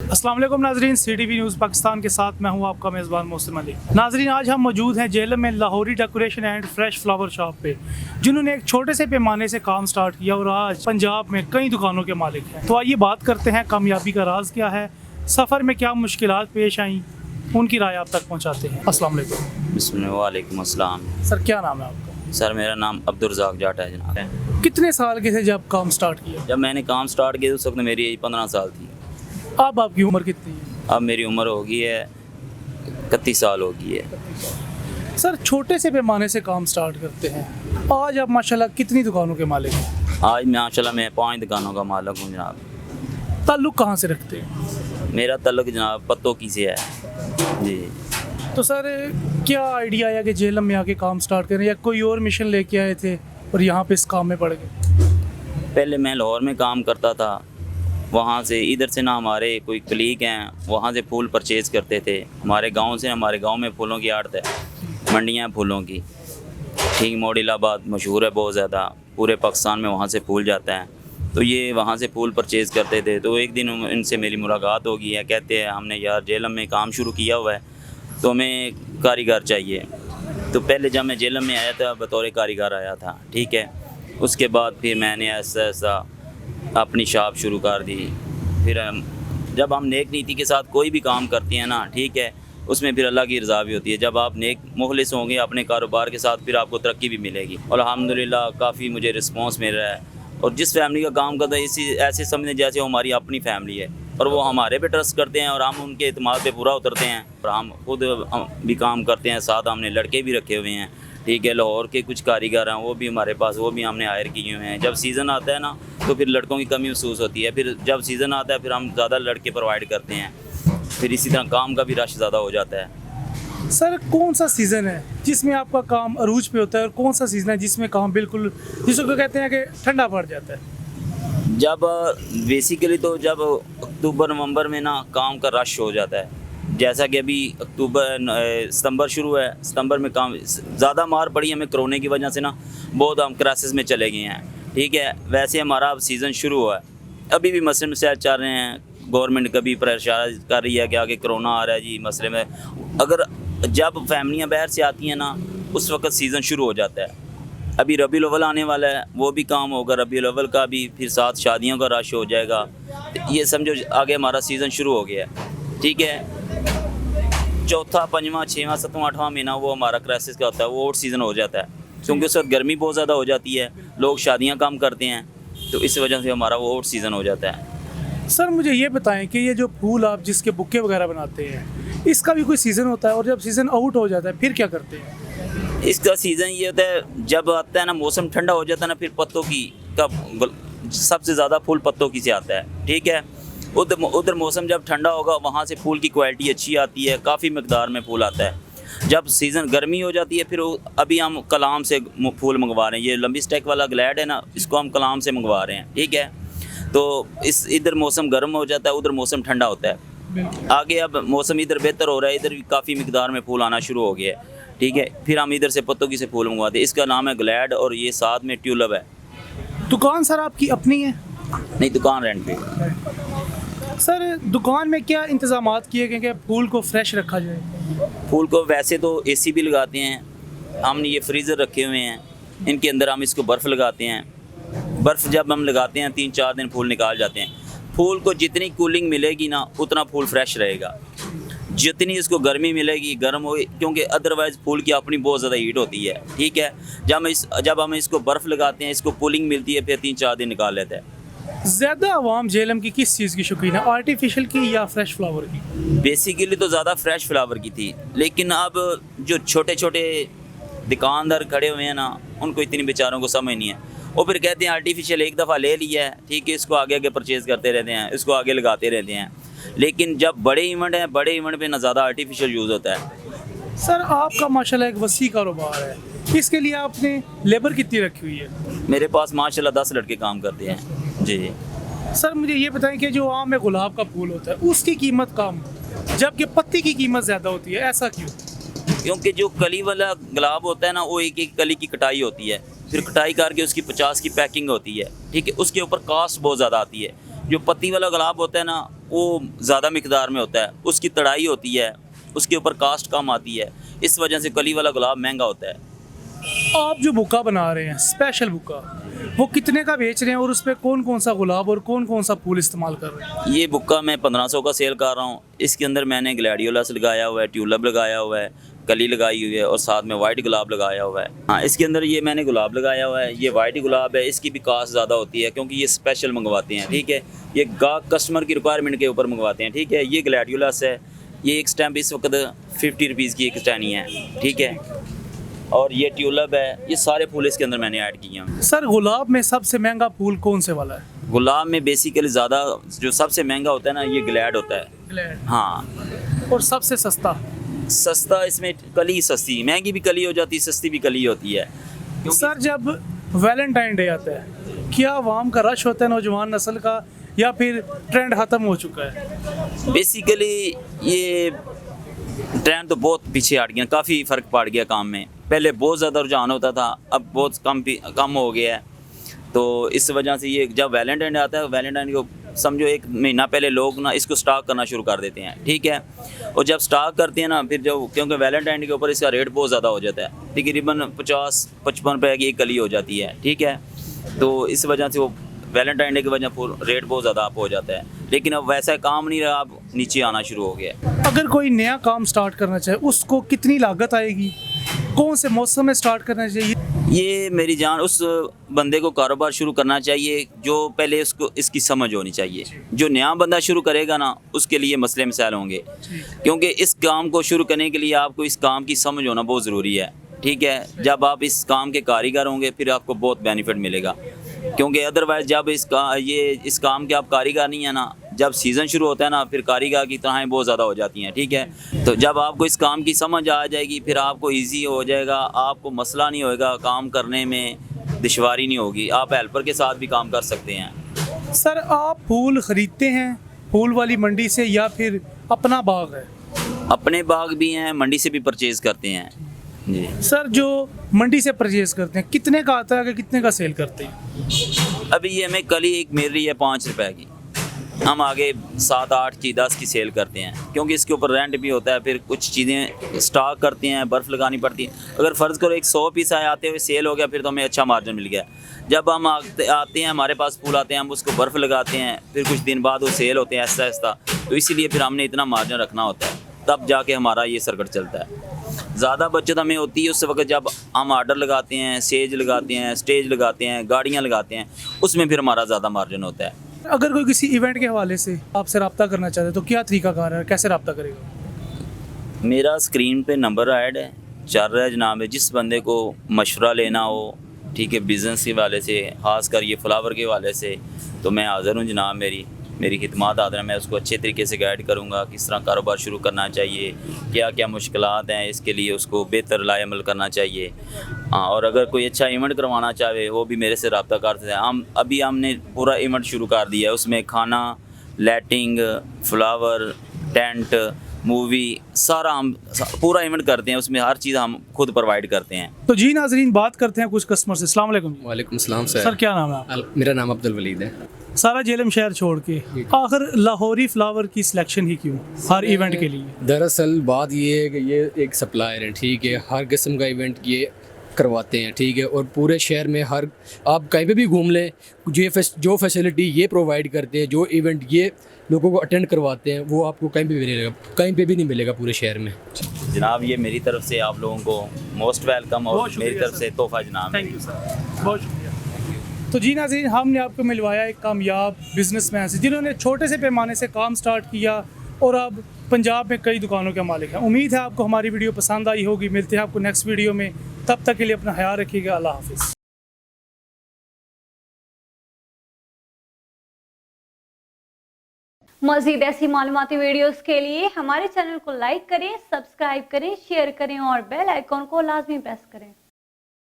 अस्सलाम वालेकुम नाजरीन, CTV न्यूज़ पाकिस्तान के साथ मैं हूं आपका मेज़बान मोहसिन अली। नाजरीन, आज हम मौजूद हैं जेलम में Lahori decoration and fresh flower shop पे, जिन्होंने एक छोटे से पैमाने से काम स्टार्ट किया और आज पंजाब में कई दुकानों के मालिक हैं। तो आइए बात करते हैं कामयाबी का राज क्या है, सफ़र में क्या मुश्किलात पेश आई, उनकी राय आप तक पहुँचाते हैं। अस्सलाम वालेकुम। बिस्मिल्लाह, वालेकुम अस्सलाम। सर, क्या नाम है आपका? सर, मेरा नाम अब्दुल रज़ाक जाट है जनाब। कितने साल के थे जब काम स्टार्ट किया? जब मैंने काम स्टार्ट किया उस वक्त मेरी एज 15 साल थी। अब आपकी उम्र कितनी है? अब मेरी उम्र हो गई है 31 साल हो गई है। सर, छोटे से पैमाने से काम स्टार्ट करते हैं, आज आप माशाल्लाह कितनी दुकानों के मालिक हैं? आज माशाल्लाह मैं 5 दुकानों का मालिक हूँ जनाब। ताल्लुक़ कहाँ से रखते हैं? मेरा तल्लुक़ जनाब पत्तों की से है जी। तो सर, क्या आइडिया आया कि जेलम में आके काम स्टार्ट करें, या कोई और मिशन लेके आए थे और यहाँ पे इस काम में पड़ गए? पहले मैं लाहौर में काम करता था, वहाँ से इधर से ना हमारे कोई कलीग हैं, वहाँ से फूल परचेज़ करते थे। हमारे गांव में फूलों की आड़त है, मंडियाँ हैं फूलों की, ठीक। मोडिलाबाद मशहूर है बहुत ज़्यादा, पूरे पाकिस्तान में वहाँ से फूल जाता है। तो ये वहाँ से फूल परचेज़ करते थे। तो एक दिन इनसे मेरी मुलाकात हो गई है, कहते हैं हमने यार जेलम में काम शुरू किया हुआ है तो हमें कारीगर चाहिए। तो पहले जब मैं जेलम में आया था बतौर कारीगर आया था, ठीक है। उसके बाद फिर मैंने ऐसा अपनी शॉप शुरू कर दी। फिर जब हम नेक नीति के साथ कोई भी काम करते हैं ना, ठीक है, उसमें फिर अल्लाह की रज़ा भी होती है। जब आप नेक मुखलिस होंगे अपने कारोबार के साथ, फिर आपको तरक्की भी मिलेगी। और अल्हम्दुलिल्लाह काफ़ी मुझे रिस्पांस मिल रहा है। और जिस फैमिली का काम करता है इसी ऐसे समझने जैसे वो हमारी अपनी फैमिली है, और वो हमारे पे ट्रस्ट करते हैं और हम उनके एतमाद पे पूरा उतरते हैं। और हम खुद भी काम करते हैं, साथ हमने लड़के भी रखे हुए हैं, ठीक है। लाहौर के कुछ कारीगर हैं वो भी हमारे पास, वो भी हमने हायर किए हुए हैं। जब सीज़न आता है ना तो फिर लड़कों की कमी महसूस होती है, फिर जब सीज़न आता है फिर हम ज़्यादा लड़के प्रोवाइड करते हैं, फिर इसी तरह काम का भी रश ज़्यादा हो जाता है। सर, कौन सा सीज़न है जिसमें आपका काम अरूज पे होता है, और कौन सा सीज़न है जिसमें काम बिल्कुल, जिसको कहते हैं कि ठंडा पड़ जाता है? जब बेसिकली तो जब अक्टूबर नवंबर में ना काम का रश हो जाता है, जैसा कि अभी सितंबर शुरू है, सितंबर में काम ज़्यादा मार पड़ी हमें कोरोना की वजह से ना, बहुत हम क्राइसिस में चले गए हैं, ठीक है। वैसे हमारा अब सीज़न शुरू हुआ है, अभी भी मसले मसाइल चल रहे हैं। गवर्नमेंट कभी परेशान कर रही है कि आगे कोरोना आ रहा है जी, मसले में अगर जब फैमिलियाँ बाहर से आती हैं ना उस वक्त सीज़न शुरू हो जाता है। अभी रबीउल अव्वल आने वाला है, वो भी काम होगा रबीउल अव्वल का भी, फिर साथ शादियों का रश हो जाएगा। ये समझो आगे हमारा सीज़न शुरू हो गया है, ठीक है। चौथा, पंजवां, छठवां, सातवां, आठवां महीना वो हमारा क्राइसिस का होता है, वो आउट सीज़न हो जाता है, क्योंकि उस वक्त गर्मी बहुत ज़्यादा हो जाती है, लोग शादियाँ कम करते हैं, तो इस वजह से हमारा वो आउट सीज़न हो जाता है। सर, मुझे ये बताएं कि ये जो फूल आप जिसके बुक्के वगैरह बनाते हैं, इसका भी कोई सीज़न होता है, और जब सीज़न आउट हो जाता है फिर क्या करते हैं? इसका सीज़न ये होता है जब आता है ना मौसम ठंडा हो जाता है ना, फिर पत्तों की का सबसे ज़्यादा फूल पत्तों की से आता है, ठीक है। उधर मौसम जब ठंडा होगा वहाँ से फूल की क्वालिटी अच्छी आती है, काफ़ी मकदार में फूल आता है। जब सीज़न गर्मी हो जाती है फिर अभी हम कलाम से फूल मंगवा रहे हैं, ये लंबी स्टेक वाला ग्लैड है ना, इसको हम कलाम से मंगवा रहे हैं, ठीक है। तो इधर मौसम गर्म हो जाता है, उधर मौसम ठंडा होता है। आगे अब मौसम इधर बेहतर हो रहा है, इधर भी काफ़ी मकदार में फूल आना शुरू हो गया है, ठीक है। फिर हम इधर से पत्तों की से फूल मंगवाते हैं, इसका नाम है ग्लैड, और ये साथ में ट्यूलिप है। दुकान सर आपकी अपनी है? नहीं, दुकान रेंट पे। सर, दुकान में क्या इंतज़ामात किए गए कि फूल को फ्रेश रखा जाए? फूल को वैसे तो AC भी लगाते हैं, हमने ये फ्रीज़र रखे हुए हैं, इनके अंदर हम इसको बर्फ़ लगाते हैं। बर्फ़ जब हम लगाते हैं 3-4 दिन फूल निकाल जाते हैं। फूल को जितनी कूलिंग मिलेगी ना उतना फूल फ्रेश रहेगा, जितनी इसको गर्मी मिलेगी गर्म हो, क्योंकि अदरवाइज़ फूल की अपनी बहुत ज़्यादा हीट होती है, ठीक है। जब हम इसको बर्फ़ लगाते हैं, इसको कूलिंग मिलती है, फिर 3-4 दिन निकाल लेते हैं। ज़्यादा आवाम जेलम की किस चीज़ की शौकीन है, आर्टिफिशियल की या फ्रेश फ्लावर की? बेसिकली तो ज़्यादा फ्रेश फ्लावर की थी, लेकिन अब जो छोटे छोटे दुकानदार खड़े हुए हैं ना, उनको इतनी बेचारों को समझ नहीं है। वो फिर कहते हैं आर्टिफिशियल एक दफ़ा ले लिया है, ठीक है, इसको आगे आगे परचेज़ करते रहते हैं, इसको आगे लगाते रहते हैं। लेकिन जब बड़े इवेंट हैं, बड़े इवेंट पे ना ज़्यादा आर्टिफिशियल यूज़ होता है। सर, आपका माशाल्लाह एक वसी कारोबार है, इसके लिए आपने लेबर कितनी रखी हुई है? मेरे पास माशाल्लाह 10 लड़के काम करते हैं जी। सर, मुझे ये बताएं कि जो आम में गुलाब का फूल होता है उसकी कीमत कम, जबकि पत्ती की कीमत ज़्यादा होती है, ऐसा क्यों? क्योंकि जो कली वाला गुलाब होता है ना, वो एक एक कली की कटाई होती है, फिर कटाई करके उसकी 50 की पैकिंग होती है, ठीक है। उसके ऊपर कास्ट बहुत ज़्यादा आती है। जो पत्ती वाला गुलाब होता है ना, वो ज़्यादा मिकदार में होता है, उसकी तड़ाई होती है, उसके ऊपर कास्ट कम आती है, इस वजह से कली वाला गुलाब महंगा होता है। आप जो बुक्का बना रहे हैं, स्पेशल बुक्का, वो कितने का बेच रहे हैं और उस पर कौन कौन सा गुलाब और कौन कौन सा फूल इस्तेमाल कर रहे हैं? ये बुक्का मैं 1500 का सेल कर रहा हूँ। इसके अंदर मैंने ग्लैडियोलस लगाया हुआ है, ट्यूलिप लगाया हुआ है, कली लगाई हुई है और साथ में वाइट गुलाब लगाया हुआ है। हाँ, इसके अंदर ये मैंने गुलाब लगाया हुआ है, ये वाइट गुलाब है। इसकी भी कास्ट ज़्यादा होती है क्योंकि ये स्पेशल मंगवाते हैं, ठीक है। ये गाहक कस्टमर की रिक्वायरमेंट के ऊपर मंगवाते हैं, ठीक है। ये ग्लैडियोलस है, ये एक स्टैम्प इस वक्त 50 रुपीज़ की एक टहनी है, ठीक है। और ये ट्यूलिप है, ये सारे फूल इसके अंदर मैंने ऐड किए हैं। सर, गुलाब में सबसे महंगा फूल कौन से वाला है? गुलाब में बेसिकली ज़्यादा जो सबसे महंगा होता है ना, ये ग्लैड होता है। ग्लैड। हाँ। और सबसे सस्ता? सस्ता इसमें कली सस्ती, महंगी भी कली हो जाती है, सस्ती भी कली होती है। सर, जब वैलेंटाइन डे आता है, क्या आवाम का रश होता है नौजवान नस्ल का, या फिर ट्रेंड ख़त्म हो चुका है? बेसिकली ये ट्रेंड तो बहुत पीछे हट गया, काफ़ी फ़र्क पड़ गया काम में। पहले बहुत ज़्यादा रुझान होता था, अब बहुत कम हो गया है। तो इस वजह से ये जब वैलेंटाइन डे आता है, वैलेंटाइन को समझो एक महीना पहले लोग ना इसको स्टॉक करना शुरू कर देते हैं, ठीक है। और जब स्टॉक करते हैं ना, फिर जब क्योंकि वैलेंटाइन के ऊपर इसका रेट बहुत ज़्यादा हो जाता है, तकरीबन 50-55 रुपये की एक कली हो जाती है, ठीक है। तो इस वजह से वो वैलेंटाइन डे की वजह रेट बहुत ज़्यादा अप हो जाता है। लेकिन अब वैसा काम नहीं रहा, अब नीचे आना शुरू हो गया है। अगर कोई नया काम स्टार्ट करना चाहे, उसको कितनी लागत आएगी? कौन से मौसम में स्टार्ट करना चाहिए? ये मेरी जान उस बंदे को कारोबार शुरू करना चाहिए जो पहले उसको इसकी समझ होनी चाहिए। जो नया बंदा शुरू करेगा ना, उसके लिए मसले मसाइल होंगे, क्योंकि इस काम को शुरू करने के लिए आपको इस काम की समझ होना बहुत ज़रूरी है, ठीक है। जब आप इस काम के कारीगर होंगे फिर आपको बहुत बेनिफिट मिलेगा, क्योंकि अदरवाइज़ जब इस काम के आप कारीगर नहीं है ना, जब सीज़न शुरू होता है ना, फिर कारीगर की तनख्वाहें बहुत ज़्यादा हो जाती हैं, ठीक है। तो जब आपको इस काम की समझ आ जाएगी, फिर आपको इजी हो जाएगा, आपको मसला नहीं होएगा, काम करने में दुश्वारी नहीं होगी, आप हेल्पर के साथ भी काम कर सकते हैं। सर, आप फूल ख़रीदते हैं फूल वाली मंडी से या फिर अपना बाग है? अपने बाग भी हैं, मंडी से भी परचेज़ करते हैं जी। सर, जो मंडी से परचेज़ करते हैं, कितने का आता है कि कितने का सेल करते हैं? अभी ये हमें कली एक मिल रही है 5 रुपए की, हम आगे 7, 8 की 10 की सेल करते हैं, क्योंकि इसके ऊपर रेंट भी होता है। फिर कुछ चीज़ें स्टॉक करते हैं, बर्फ़ लगानी पड़ती है। अगर फ़र्ज़ करो एक 100 पीस आते हुए सेल हो गया, फिर तो हमें अच्छा मार्जिन मिल गया। जब हम आते हैं, हमारे पास फूल आते हैं, हम उसको बर्फ़ लगाते हैं, फिर कुछ दिन बाद वो सेल होते हैं आहिस्ता आहिस्ता। तो इसीलिए फिर हमने इतना मार्जिन रखना होता है, तब जाके हमारा ये सर्किट चलता है। ज़्यादा बचत हमें होती है उस वक्त जब हम आर्डर लगाते हैं, सेज लगाते हैं, स्टेज लगाते हैं, गाड़ियाँ लगाते हैं, उसमें फिर हमारा ज़्यादा मार्जिन होता है। अगर कोई किसी इवेंट के हवाले से आपसे रब्ता करना चाहते तो क्या तरीकाकार है, कैसे रब्ता करेगा? मेरा स्क्रीन पे नंबर ऐड है, चल रहा है जनाब। जिस बंदे को मशवरा लेना हो, ठीक है, बिज़नेस के वाले से, ख़ास कर ये फ्लावर के वाले से, तो मैं हाज़िर हूँ जनाब। मेरी खिदमत हाज़िर है। मैं उसको अच्छे तरीके से गाइड करूँगा किस तरह कारोबार शुरू करना चाहिए, क्या क्या मुश्किलात हैं, इसके लिए उसको बेहतर लाएमल करना चाहिए। हाँ, और अगर कोई अच्छा इवेंट करवाना चाहे वो भी मेरे से रब्ता करते हैं। हमने पूरा इवेंट शुरू कर दिया है, उसमें खाना, लाइटिंग, फ्लावर, टेंट, मूवी, सारा हम पूरा इवेंट करते हैं, उसमें हर चीज़ हम खुद प्रोवाइड करते हैं। तो जी नाजरीन, बात करते हैं कुछ कस्टमर से। अस्सलाम वालेकुम। वालेकुम सलाम सर। सर, क्या नाम है आपका? मेरा नाम अब्दुल वलीद है। सारा जेलम शहर छोड़ के आखिर लाहौरी फ्लावर की सिलेक्शन ही क्यों हर इवेंट के लिए? दरअसल बात ये है कि ये एक सप्लायर है, ठीक है, हर किस्म का इवेंट ये करवाते हैं, ठीक है। और पूरे शहर में हर आप कहीं पे भी घूम लें, जो फैसिलिटी ये प्रोवाइड करते हैं, जो इवेंट ये लोगों को अटेंड करवाते हैं, वो आपको कहीं भी मिलेगा, कहीं पे भी नहीं मिलेगा पूरे शहर में। जनाब, ये मेरी तरफ से आप लोगों को मोस्ट वेलकम और मेरी तरफ से तोहफा जनाब। थैंक यू सर, बहुत शुक्रिया। तो जी नाज़रीन, हमने आपको मिलवाया एक कामयाब बिजनेसमैन से जिन्होंने छोटे से पैमाने से काम स्टार्ट किया और अब पंजाब में कई दुकानों के मालिक हैं। उम्मीद है आपको हमारी वीडियो पसंद आई होगी। मिलते हैं आपको नेक्स्ट वीडियो में, तब तक के लिए अपना ख्याल रखिएगा। अल्लाह हाफिज़। मज़ीद ऐसी मालूमाती वीडियोस के लिए हमारे चैनल को लाइक करें, सब्सक्राइब करें, शेयर करें और बेल आइकॉन को लाजमी प्रेस करें।